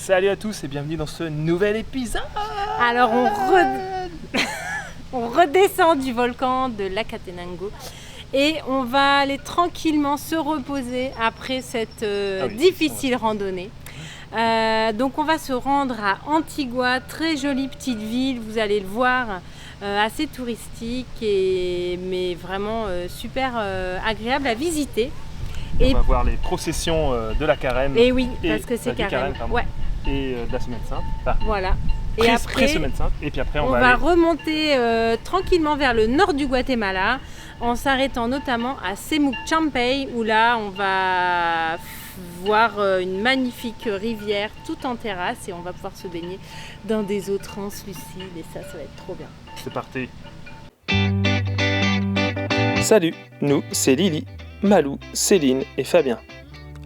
Salut à tous et bienvenue dans ce nouvel épisode. Alors on redescend du volcan de l'Akatenango et on va aller tranquillement se reposer après cette difficile randonnée. Donc on va se rendre à Antigua, très jolie petite ville, vous allez le voir, assez touristique mais vraiment super agréable à visiter. Et on va voir les processions de la Carême. Et oui, parce que c'est Carême. Ouais. Et de la Semaine Sainte. Enfin, voilà. Et après, Semaine Sainte. Et puis après, on va remonter tranquillement vers le nord du Guatemala, en s'arrêtant notamment à Semuc Champey, où là, on va voir une magnifique rivière tout en terrasse et on va pouvoir se baigner dans des eaux translucides et ça va être trop bien. C'est parti. Salut, nous, c'est Lily, Malou, Céline et Fabien.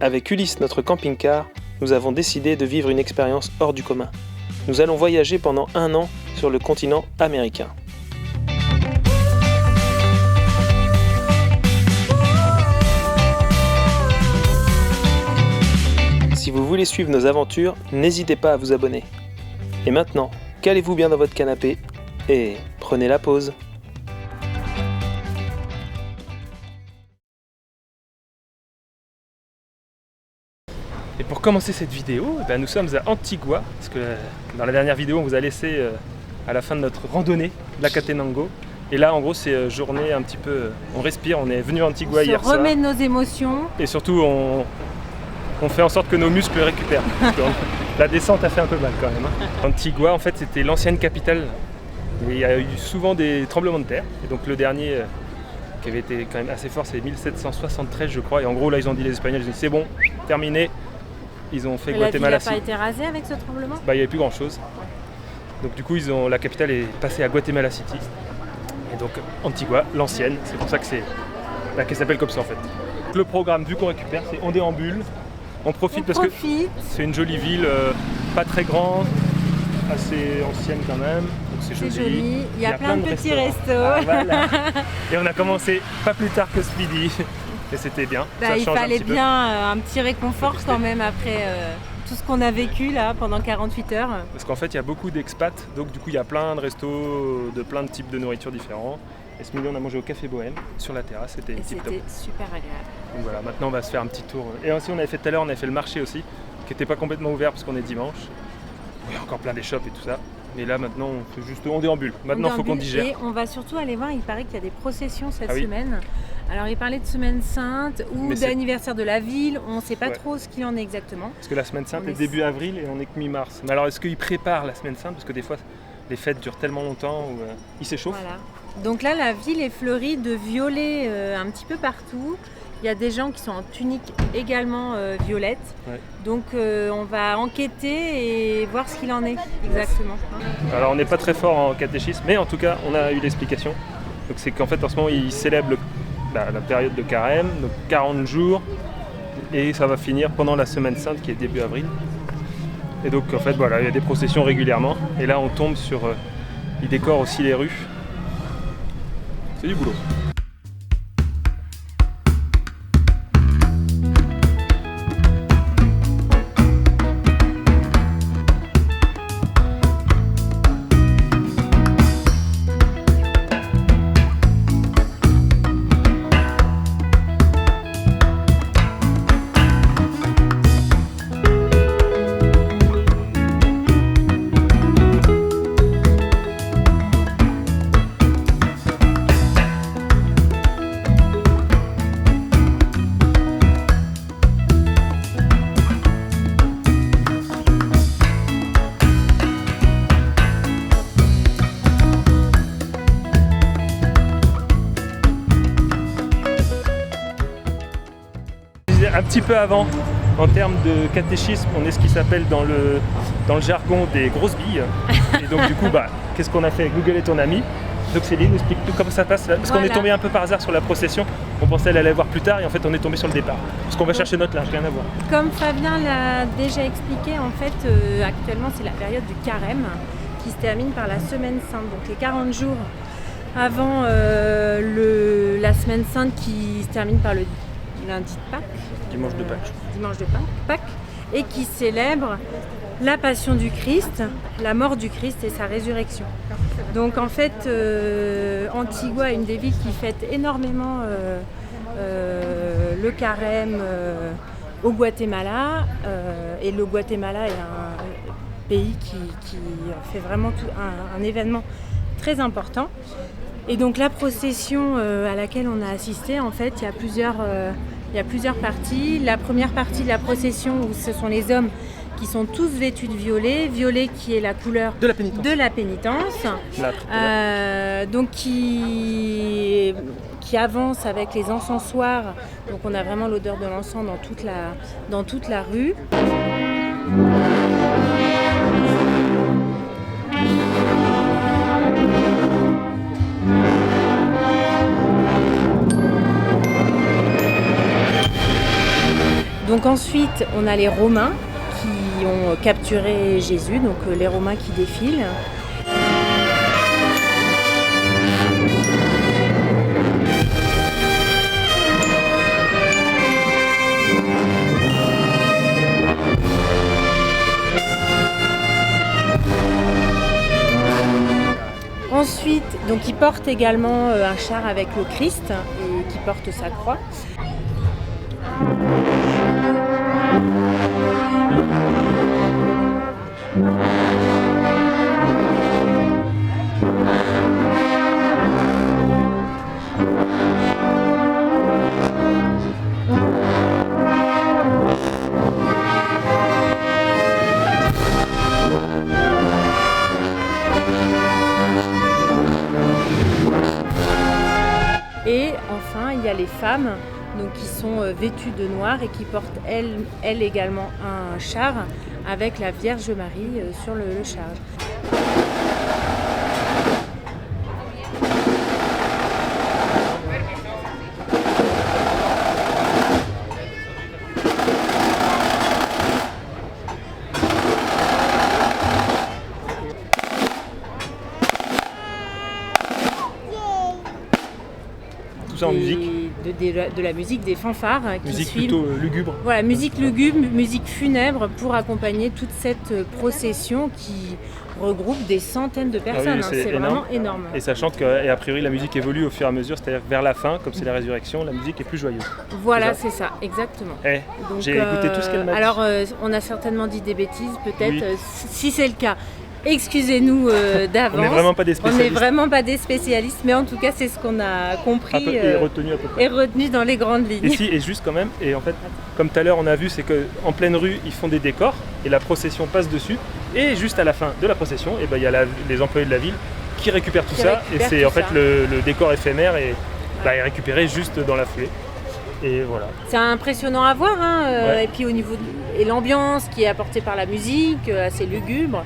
Avec Ulysse, notre camping-car, nous avons décidé de vivre une expérience hors du commun. Nous allons voyager pendant 1 an sur le continent américain. Si vous voulez suivre nos aventures, n'hésitez pas à vous abonner. Et maintenant, calez-vous bien dans votre canapé et prenez la pause. Et pour commencer cette vidéo, nous sommes à Antigua, parce que dans la dernière vidéo, on vous a laissé à la fin de notre randonnée de l'Akatenango. Et là, en gros, c'est journée un petit peu... On respire, on est venu à Antigua hier soir. On se remet de nos émotions. Et surtout, on fait en sorte que nos muscles récupèrent. Parce que la descente a fait un peu mal quand même. Antigua, en fait, c'était l'ancienne capitale. Et il y a eu souvent des tremblements de terre. Et donc le dernier... qui avait été quand même assez fort, c'est 1773 je crois, et en gros là ils ont dit, les Espagnols, ils ont dit c'est bon, terminé, ils ont fait Guatemala City. La ville n'a pas été rasée avec ce tremblement ? Il n'y avait plus grand chose, donc du coup la capitale est passée à Guatemala City, et donc Antigua, l'ancienne, c'est pour ça que qu'elle s'appelle comme ça en fait. Donc, le programme, vu qu'on récupère, c'est on déambule, on profite parce que c'est une jolie ville, pas très grande, assez ancienne quand même. C'est joli. Il y a plein de petits restos. Ah, voilà. Et on a commencé pas plus tard que ce midi. Et c'était bien. Il fallait bien un petit réconfort quand même après tout ce qu'on a vécu là pendant 48 heures. Parce qu'en fait il y a beaucoup d'expats, donc du coup il y a plein de restos de plein de types de nourriture différents. Et ce midi on a mangé au Café Bohème sur la terrasse, c'était tip top. C'était super agréable. Donc voilà, maintenant on va se faire un petit tour. Et aussi on avait fait tout à l'heure, on avait fait le marché aussi, qui n'était pas complètement ouvert parce qu'on est dimanche. Il y a encore plein des shops et tout ça. Et là maintenant on déambule. Maintenant il faut qu'on digère. Et on va surtout aller voir, il paraît qu'il y a des processions cette semaine. Alors il parlait de Semaine Sainte ou d'anniversaire de la ville, on ne sait pas trop ce qu'il en est exactement. Parce que la Semaine Sainte est début avril et on est que mi-mars. Mais alors est-ce qu'ils préparent la Semaine Sainte? Parce que des fois les fêtes durent tellement longtemps où ils s'échauffent. Voilà. Donc là la ville est fleurie de violets un petit peu partout. Il y a des gens qui sont en tunique également violette. Ouais. Donc on va enquêter et voir ce qu'il en est exactement. Alors on n'est pas très fort en catéchisme, mais en tout cas on a eu l'explication. Donc c'est qu'en fait en ce moment ils célèbrent la période de Carême, donc 40 jours, et ça va finir pendant la Semaine Sainte qui est début avril. Et donc en fait voilà, il y a des processions régulièrement, et là on tombe sur... ils décorent aussi les rues. C'est du boulot. Un petit peu avant, en termes de catéchisme, on est ce qui s'appelle dans le jargon des grosses billes. Et donc du coup, qu'est-ce qu'on a fait? Google est ton ami. Donc Céline, explique-nous comment ça passe. Parce qu'on est tombé un peu par hasard sur la procession. On pensait elle allait voir plus tard et en fait on est tombé sur le départ. Parce qu'on va chercher notre linge, rien à voir. Comme Fabien l'a déjà expliqué, en fait actuellement c'est la période du carême qui se termine par la Semaine Sainte. Donc les 40 jours avant la Semaine Sainte qui se termine par le lundi de Pâques. Dimanche de Pâques. Dimanche de Pâques. Et qui célèbre la passion du Christ, la mort du Christ et sa résurrection. Donc en fait, Antigua est une des villes qui fête énormément le carême au Guatemala. Et le Guatemala est un pays qui fait vraiment un événement très important. Et donc la procession à laquelle on a assisté, en fait, il y a plusieurs parties. La première partie de la procession, où ce sont les hommes qui sont tous vêtus de violet qui est la couleur de la pénitence, donc qui avance avec les encensoirs. Donc on a vraiment l'odeur de l'encens dans toute la rue. Donc ensuite, on a les Romains qui ont capturé Jésus, donc les Romains qui défilent. Ensuite, donc ils portent également un char avec le Christ et qui porte sa croix. Et enfin, il y a les femmes donc, qui sont vêtues de noir et qui portent elles également un char avec la Vierge Marie sur le char. En musique. De la musique, des fanfares qui musique suivent. Plutôt lugubre. Voilà, musique lugubre, musique funèbre pour accompagner toute cette procession qui regroupe des centaines de personnes. Ah oui, c'est vraiment énorme. Et sachant qu'a priori la musique évolue au fur et à mesure, c'est-à-dire vers la fin, comme c'est la résurrection, la musique est plus joyeuse. Voilà, c'est ça, exactement. Donc, j'ai écouté tout ce qu'elle m'a dit. Alors, on a certainement dit des bêtises, peut-être. Oui. Si c'est le cas, excusez-nous d'avance. On n'est vraiment pas des spécialistes. On n'est vraiment pas des spécialistes, mais en tout cas, c'est ce qu'on a compris et retenu à peu près. Et retenu dans les grandes lignes. Et juste quand même, et en fait, comme tout à l'heure on a vu, c'est qu'en pleine rue, ils font des décors et la procession passe dessus. Et juste à la fin de la procession, il y a les employés de la ville qui récupèrent tout ça. Et c'est en fait le décor éphémère est récupéré juste dans la foulée. Et voilà. C'est impressionnant à voir, Et puis au niveau et l'ambiance qui est apportée par la musique, assez lugubre.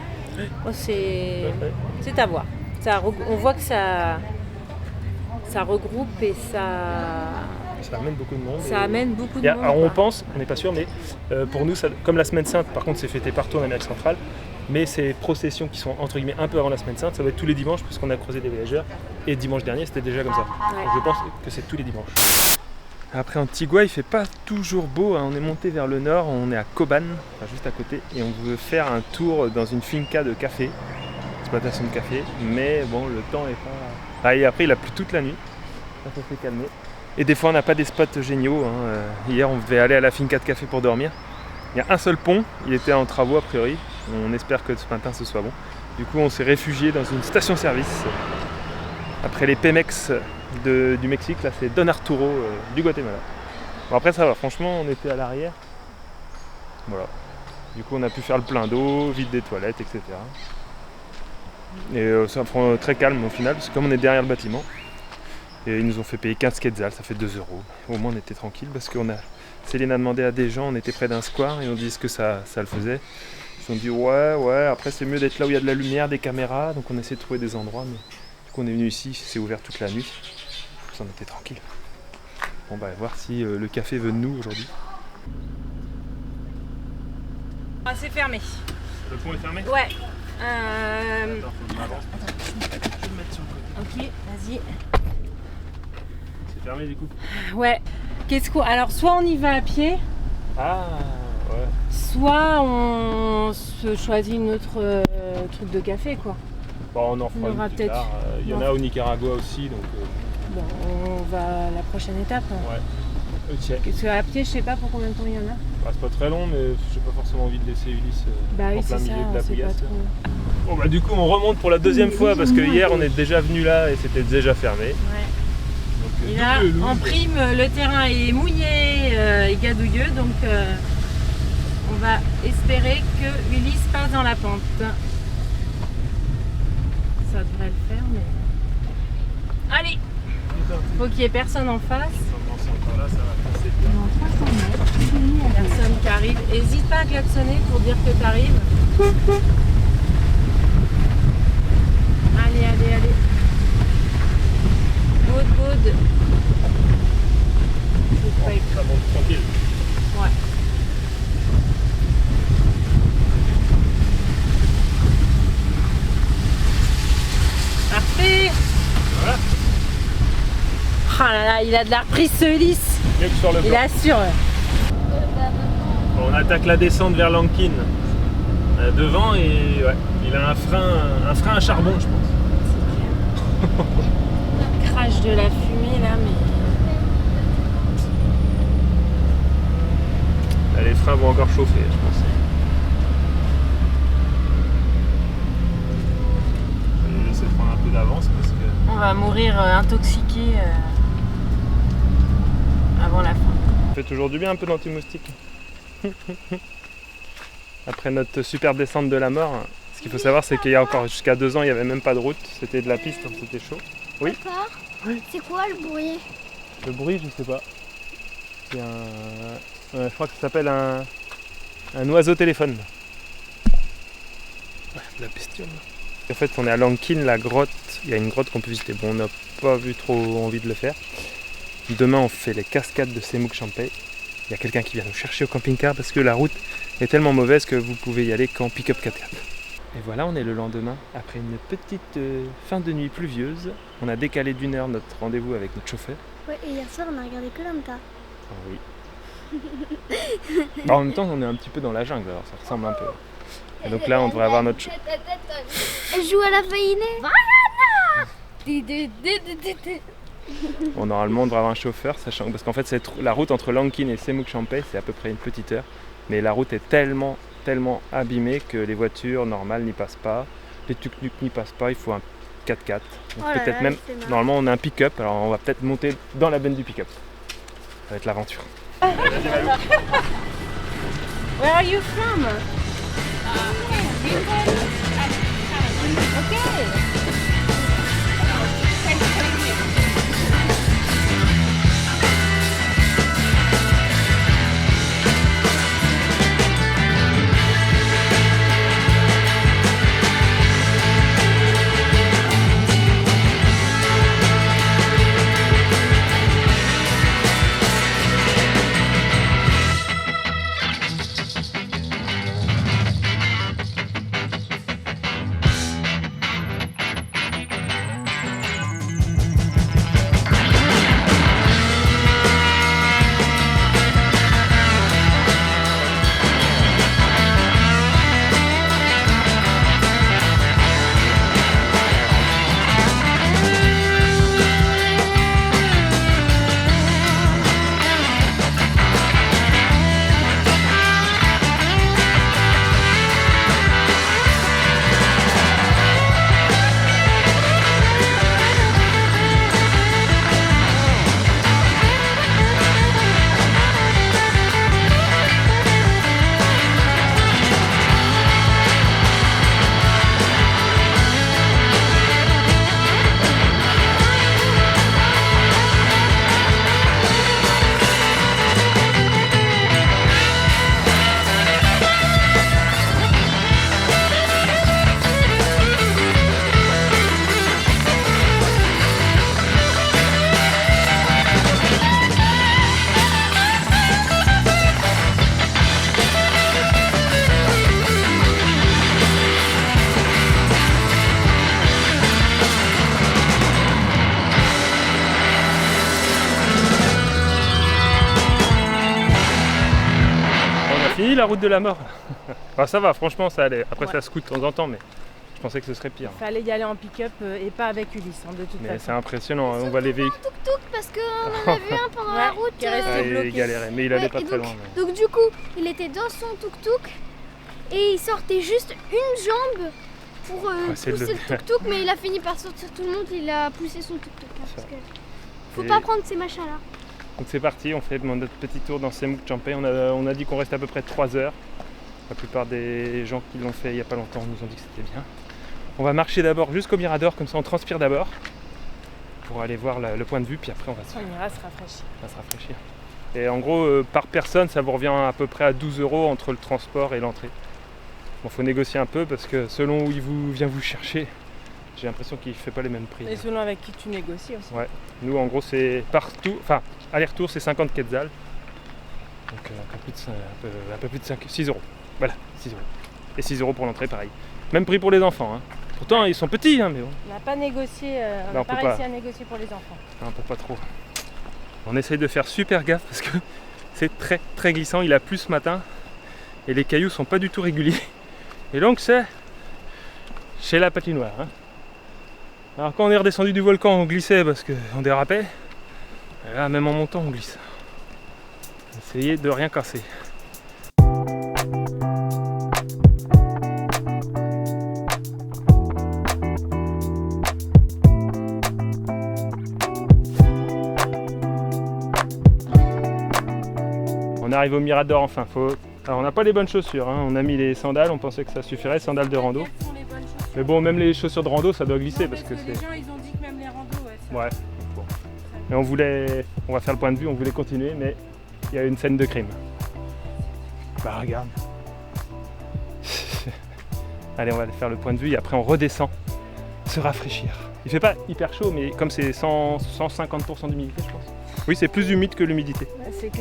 Oh, c'est à voir. On voit que ça regroupe et ça amène beaucoup de monde. Ça amène beaucoup de monde. Alors on pense, on n'est pas sûr, mais pour nous, comme la Semaine Sainte, par contre c'est fêté partout en Amérique centrale, mais ces processions qui sont entre guillemets un peu avant la Semaine Sainte, ça va être tous les dimanches puisqu'on a creusé des voyageurs. Et dimanche dernier c'était déjà comme ça. Ouais. Donc je pense que c'est tous les dimanches. Après Antigua, il fait pas toujours beau, On est monté vers le nord, on est à Coban, juste à côté, et on veut faire un tour dans une finca de café, exploitation de café, mais bon, le temps est pas... et après, il a plu toute la nuit, ça s'est calmé. Et des fois, on n'a pas des spots géniaux. Hier, on devait aller à la finca de café pour dormir. Il y a un seul pont, il était en travaux a priori. On espère que ce matin, ce soit bon. Du coup, on s'est réfugié dans une station-service. Après les Pemex du Mexique, là c'est Don Arturo du Guatemala. Bon, après ça va, franchement on était à l'arrière. Voilà. Du coup on a pu faire le plein d'eau, vide des toilettes, etc. Et ça prend très calme au final, parce que comme on est derrière le bâtiment, et ils nous ont fait payer 15 quetzals, ça fait 2€. Au moins on était tranquille parce que Céline a demandé à des gens, on était près d'un square, ils ont dit ce que ça le faisait. Ils ont dit ouais, après c'est mieux d'être là où il y a de la lumière, des caméras, donc on essaie de trouver des endroits, mais du coup on est venu ici, c'est ouvert toute la nuit. On était tranquille. Bon bah voir si le café veut de nous aujourd'hui. C'est fermé. Le pont est fermé ? Ouais. Attends, je vais me mettre sur le côté. Ok, vas-y. C'est fermé du coup ? Ouais. Alors soit on y va à pied. Ah. Ouais. soit on se choisit une autre truc de café, quoi. Bon, on en On fera aura une plus peut-être- tard. Il y en a au Nicaragua aussi, donc Bon, on va à la prochaine étape. ouais. Ok. Parce qu'à pied, je sais pas pour combien de temps il y en a. Bah, c'est pas très long, mais j'ai pas forcément envie de laisser Ulysse Bah oui, en c'est plein ça, milieu de on la sait pas bouillasse. trop. Bon bah du coup on remonte pour la deuxième fois parce que hier on est déjà venu là et c'était déjà fermé. Ouais. Donc, Et là, double en loose. prime, le terrain est mouillé et gadouilleux, donc on va espérer que Ulysse passe dans la pente. Ça devrait le faire, mais... Allez, faut qu'il y ait personne en face. Quand c'est encore là, ça va passer bien. Dans 300 mètres, Personne qui arrive. N'hésite pas à klaxonner pour dire que tu arrives. Allez, allez, allez. Good, good. C'est pas Ça monte tranquille. Ouais. Parfait. Voilà. Ah là là, il a de la reprise ce Ulysse. Mieux que sur le Il plan. assure. Bon, on attaque la descente vers Lankin. Devant et ouais, il a un frein à charbon je pense. Crache de la fumée là, mais... Là, les freins vont encore chauffer je pense. Je vais essayer de prendre un peu d'avance parce que... On va mourir intoxiqué avant la fin. Ça fait toujours du bien un peu d'anti-moustique. Après notre super descente de la mort, ce qu'il faut savoir c'est qu'il y a encore jusqu'à 2 ans il n'y avait même pas de route, c'était de la piste, donc c'était chaud. Oui. D'accord. Oui. C'est quoi le bruit? Le bruit je sais pas. Il y a je crois que ça s'appelle un oiseau téléphone. Ouais, de la bestiole. En fait on est à Lankin, la grotte, il y a une grotte qu'on peut visiter. Bon on n'a pas vu trop envie de le faire. Demain on fait les cascades de Semouk Champey. Il y a quelqu'un qui vient nous chercher au camping-car parce que la route est tellement mauvaise que vous pouvez y aller qu'en pick-up 4x4. Et voilà, on est le lendemain, après une petite fin de nuit pluvieuse. On a décalé d'1 heure notre rendez-vous avec notre chauffeur. Ouais, et hier soir on a regardé Koh-Lanta. Ah oui. Bah, en même temps, on est un petit peu dans la jungle, alors ça ressemble un peu. Et donc là, on devrait avoir notre... Elle joue à la faïnée. Bon, normalement, on devrait avoir un chauffeur, sachant parce qu'en fait, la route entre Lankin et Semouk Champey, c'est à peu près une petite heure. Mais la route est tellement abîmée que les voitures normales n'y passent pas, les tuk-tuk n'y passent pas, il faut un 4x4. Donc Oh là peut-être là, même, c'est marrant. normalement, on a un pick-up, alors on va peut-être monter dans la benne du pick-up. Ça va être l'aventure. Where are you from? Okay. la route de la mort. Enfin, ça va, franchement, ça allait. Après, Ouais. ça scoute de temps en temps, mais je pensais que ce serait pire. Fallait y aller en pick-up et pas avec Ulysse, de toute Mais façon. c'est impressionnant, hein, on voit les véhicules. Tuk-tuk parce qu'on en a vu un pendant la route. qui est resté Ah, il bloqué. galérait, mais il allait Ouais, pas et très donc- loin. mais- Donc du coup, il était dans son tuk-tuk et il sortait juste une jambe pour c'est pousser le- le tuk-tuk, mais il a fini par sortir tout le monde, il a poussé son tuk-tuk. Hein, Ça. parce que faut Et- pas prendre ces machins-là. Donc c'est parti, on fait notre petit tour dans Semouk Champé. On a dit qu'on restait à peu près 3 heures. La plupart des gens qui l'ont fait il n'y a pas longtemps nous ont dit que c'était bien. On va marcher d'abord jusqu'au Mirador, comme ça on transpire d'abord pour aller voir le point de vue, puis après on va On ira se rafraîchir. se rafraîchir. Et en gros, par personne, ça vous revient à peu près à 12 € entre le transport et l'entrée. Bon, faut négocier un peu parce que selon où il vient vous chercher, j'ai l'impression qu'il ne fait pas les mêmes prix. Et selon avec qui tu négocies aussi. Ouais. Nous, en gros, c'est partout, enfin, aller-retour, c'est 50 quetzals. Donc un peu plus de 6 €. Voilà, 6 €. Et 6 € pour l'entrée, pareil. Même prix pour les enfants. Hein. Pourtant, ils sont petits, hein, mais bon, On n'a pas négocié, on on n'a pas peut pas. réussi à négocier pour les enfants. on peut pas trop. On essaye de faire super gaffe parce que c'est très très glissant. Il a plu ce matin et les cailloux sont pas du tout réguliers. Et donc, c'est chez la patinoire. Hein. Alors, quand on est redescendu du volcan, on glissait parce qu'on dérapait. Et là, même en montant, on glisse. Essayez de rien casser. On arrive au Mirador enfin. Alors on n'a pas les bonnes chaussures, hein. On a mis les sandales, on pensait que ça suffirait, sandales de rando. Quelles sont les bonnes chaussures? Mais bon, même les chaussures de rando, ça doit glisser parce que les c'est... gens ils ont dit que même les randos, ça- Ouais, bon. Et on va faire le point de vue, on voulait continuer, mais il y a une scène de crime. Bah regarde. Allez, on va faire le point de vue et après on redescend, se rafraîchir. Il fait pas hyper chaud, mais comme c'est 150% d'humidité, je pense. Oui, c'est plus humide que l'humidité. Ouais, c'est que...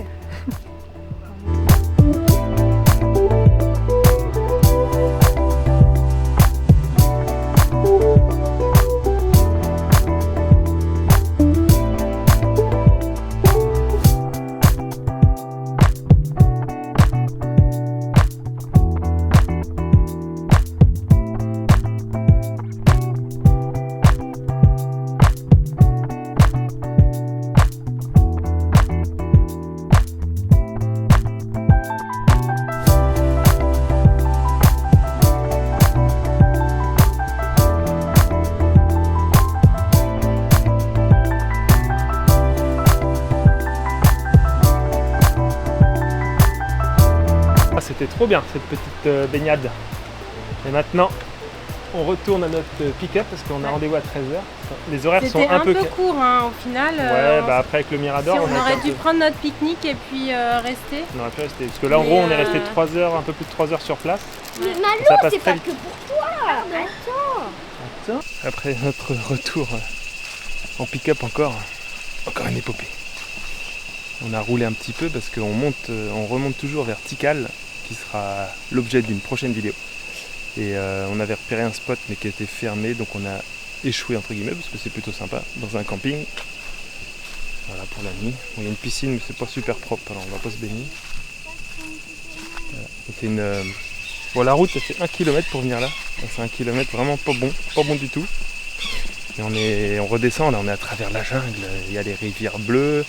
Ah, c'était trop bien cette petite baignade. Et maintenant, on retourne à notre pick-up parce qu'on a Ouais. rendez-vous à 13h. Les horaires sont C'était un peu... court hein, au final. Ouais, bah après avec le Mirador, si on a été aurait un dû peu- prendre notre pique-nique et puis rester. on aurait pu rester. Parce que là, en Mais, gros, on est resté euh, 3 heures, un peu plus de 3 heures sur place. Mais Ça Malo, passe c'est très pas vite. que pour toi. Attends. Après notre retour en pick-up encore une épopée. On a roulé un petit peu parce qu'on on remonte toujours vers Tikal, qui sera l'objet d'une prochaine vidéo. Et on avait repéré un spot mais qui était fermé, donc on a échoué entre guillemets parce que c'est plutôt sympa dans un camping. Voilà pour la nuit. Bon, il y a une piscine mais c'est pas super propre, alors on va pas se baigner. Voilà. C'est une bon, la route, ça fait 1 km pour venir là. C'est 1 km vraiment pas bon du tout. Et on redescend, là on est à travers la jungle, il y a les rivières bleues,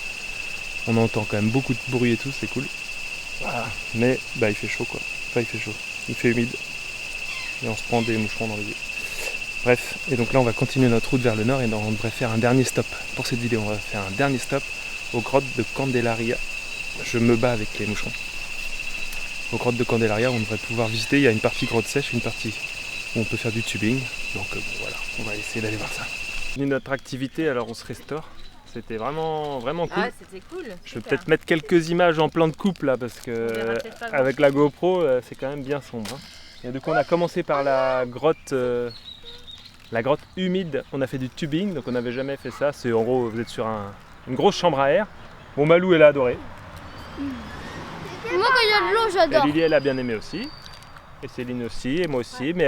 on entend quand même beaucoup de bruit et tout, c'est cool. Voilà. Mais bah il fait chaud quoi. Enfin il fait chaud, il fait humide. Et on se prend des moucherons dans les yeux. Bref, et donc là on va continuer notre route vers le nord et on devrait faire un dernier stop. Pour cette vidéo, on va faire un dernier stop aux grottes de Candelaria. Je me bats avec les moucherons. Aux grottes de Candelaria, on devrait pouvoir visiter. Il y a une partie grotte sèche, une partie où on peut faire du tubing. Donc bon, voilà, on va essayer d'aller voir ça. Notre activité, alors on se restaure. C'était vraiment cool. Ah, c'était cool. Je vais peut-être mettre quelques images en plan de coupe là parce que verra peut-être pas avec la GoPro c'est quand même bien sombre. Hein. Et du coup on a commencé par la grotte humide. On a fait du tubing, donc on n'avait jamais fait ça. C'est en gros vous êtes sur une grosse chambre à air. Bon, Malou elle a adoré. Moi, quand il y a de l'eau, Et j'adore. Lily elle a bien aimé aussi. Et Céline aussi, et moi aussi, mais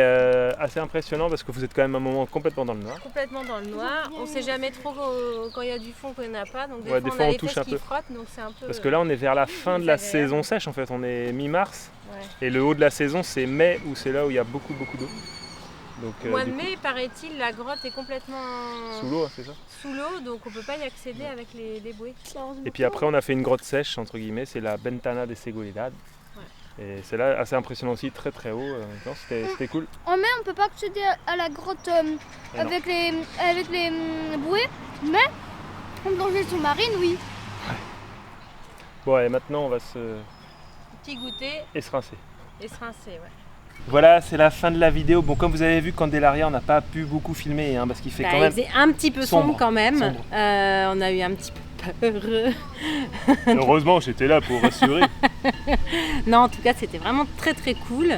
assez impressionnant parce que vous êtes quand même un moment complètement dans le noir. Complètement dans le noir. On ne sait jamais trop quand il y a du fond, quand il n'y en a pas. Donc des Ouais, fois, des fois, on a on les touche fesses un qui peu. frottent, donc c'est un peu... Parce que là, on est vers la fin de la désagréable. saison sèche en fait, on est mi-mars. Ouais. Et le haut de la saison, c'est mai, où c'est là où il y a beaucoup d'eau. Donc, Au mois de du coup, mai, paraît-il, la grotte est complètement sous l'eau, hein, c'est ça. sous l'eau, donc on ne peut pas y accéder avec les bouées. Et puis après, on a fait une grotte sèche, entre guillemets, c'est la Ventana de Seguridad. Et c'est là assez impressionnant aussi, très très haut. Non, c'était cool. En mai, on peut pas accéder à la grotte avec les bouées, mais en plongée sous-marine, oui. Bon, et maintenant, on va se Petit goûter rincer. et se rincer, ouais. Voilà, c'est la fin de la vidéo. Bon, comme vous avez vu, Candelaria, on n'a pas pu beaucoup filmer, hein, parce qu'il fait quand même... Il faisait un petit peu sombre quand même. Sombre. On a eu un petit peu peur. Heureusement, j'étais là pour rassurer. Non, en tout cas, c'était vraiment très très cool.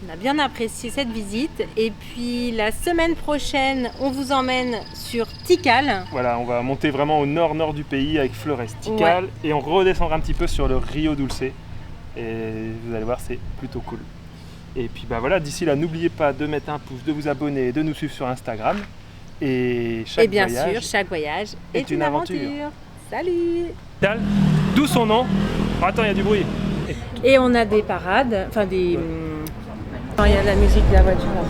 On a bien apprécié cette visite. Et puis la semaine prochaine, on vous emmène sur Tikal. Voilà, on va monter vraiment au nord-nord du pays avec Flores, Tikal, et on redescendra un petit peu sur le Rio Dulce. Et vous allez voir, c'est plutôt cool. Et puis bah voilà, d'ici là, n'oubliez pas de mettre un pouce, de vous abonner, de nous suivre sur Instagram. Et chaque Et bien voyage sûr, chaque voyage est une aventure. Salut! Tikal, d'où son nom. Oh, attends, il y a du bruit. Et on a des parades, enfin des... Quand il y a la musique de la voiture là.